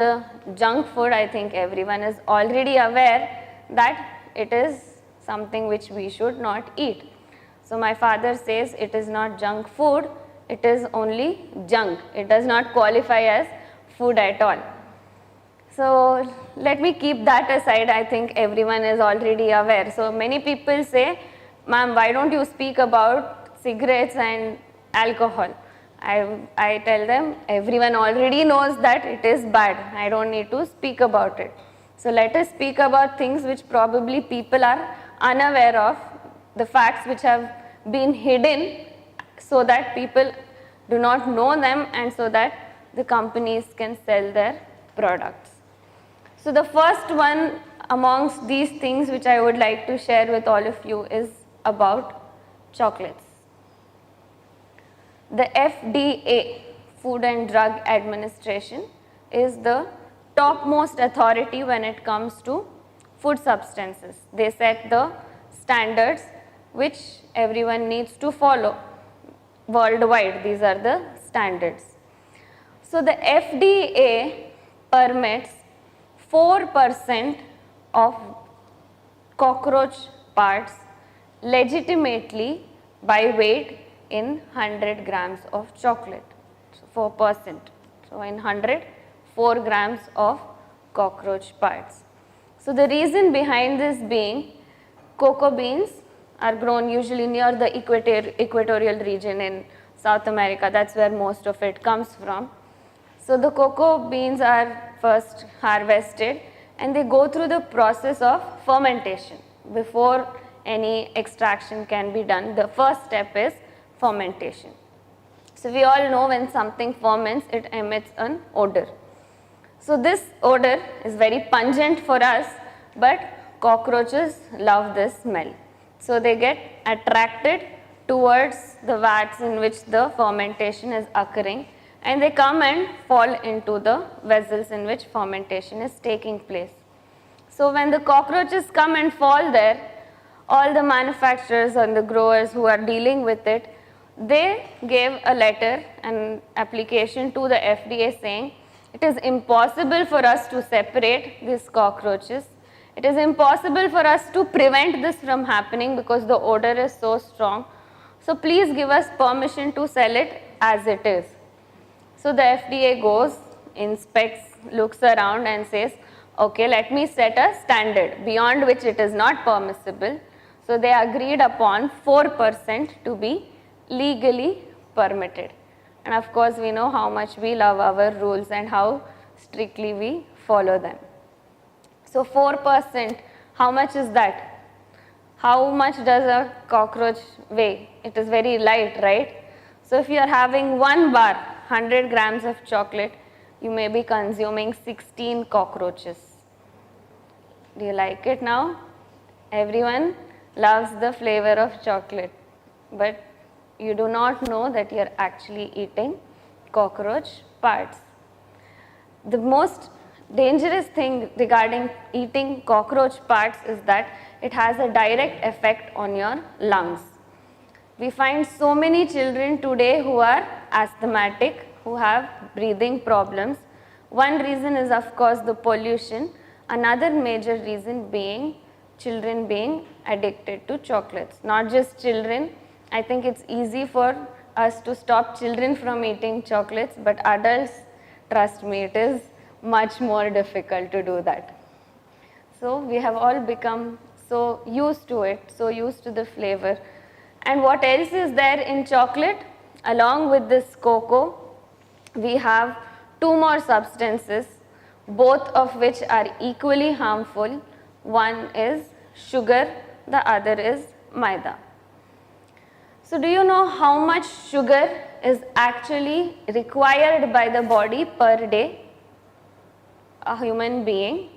the junk food, I think everyone is already aware that it is something which we should not eat. So my father says it is not junk food, it is only junk. It does not qualify as food at all. So let me keep that aside. I think everyone is already aware. So many people say, ma'am, why don't you speak about cigarettes and alcohol? I tell them, everyone already knows that it is bad. I don't need to speak about it. So let us speak about things which probably people are unaware of, the facts which have been hidden, so that people do not know them and so that the companies can sell their products. So the first one amongst these things which I would like to share with all of you is about chocolates. The FDA, Food and Drug Administration, is the topmost authority when it comes to food substances. They set the standards which everyone needs to follow worldwide. These are the standards. So the FDA permits 4% of cockroach parts legitimately by weight in 100 grams of chocolate. So 4%. So in 100, 4 grams of cockroach parts. So the reason behind this being, cocoa beans are grown usually near the equatorial region in South America. That's where most of it comes from. So the cocoa beans are first harvested and they go through the process of fermentation. Before any extraction can be done, the first step is fermentation. So we all know when something ferments, it emits an odor. So this odor is very pungent for us, but cockroaches love this smell. So they get attracted towards the vats in which the fermentation is occurring, and they come and fall into the vessels in which fermentation is taking place. So when the cockroaches come and fall there, all the manufacturers and the growers who are dealing with it, they gave a letter, an application to the FDA saying, it is impossible for us to separate these cockroaches. It is impossible for us to prevent this from happening because the odor is so strong. So please give us permission to sell it as it is. So the FDA goes, inspects, looks around and says, okay, let me set a standard beyond which it is not permissible. So they agreed upon 4% to be legally permitted. And of course, we know how much we love our rules and how strictly we follow them. So 4%, how much is that? How much does a cockroach weigh? It is very light, right? So if you are having one bar, 100 grams of chocolate, you may be consuming 16 cockroaches. Do you like it now? Everyone loves the flavor of chocolate, but you do not know that you are actually eating cockroach parts. The most dangerous thing regarding eating cockroach parts is that it has a direct effect on your lungs. We find so many children today who are asthmatic, who have breathing problems. One reason is of course the pollution. Another major reason being children being addicted to chocolates. Not just children. I think it's easy for us to stop children from eating chocolates, but adults, trust me, it is much more difficult to do that. So we have all become so used to it, so used to the flavor. And what else is there in chocolate? Along with this cocoa, we have two more substances, both of which are equally harmful. One is sugar, the other is maida. So do you know how much sugar is actually required by the body per day? A human being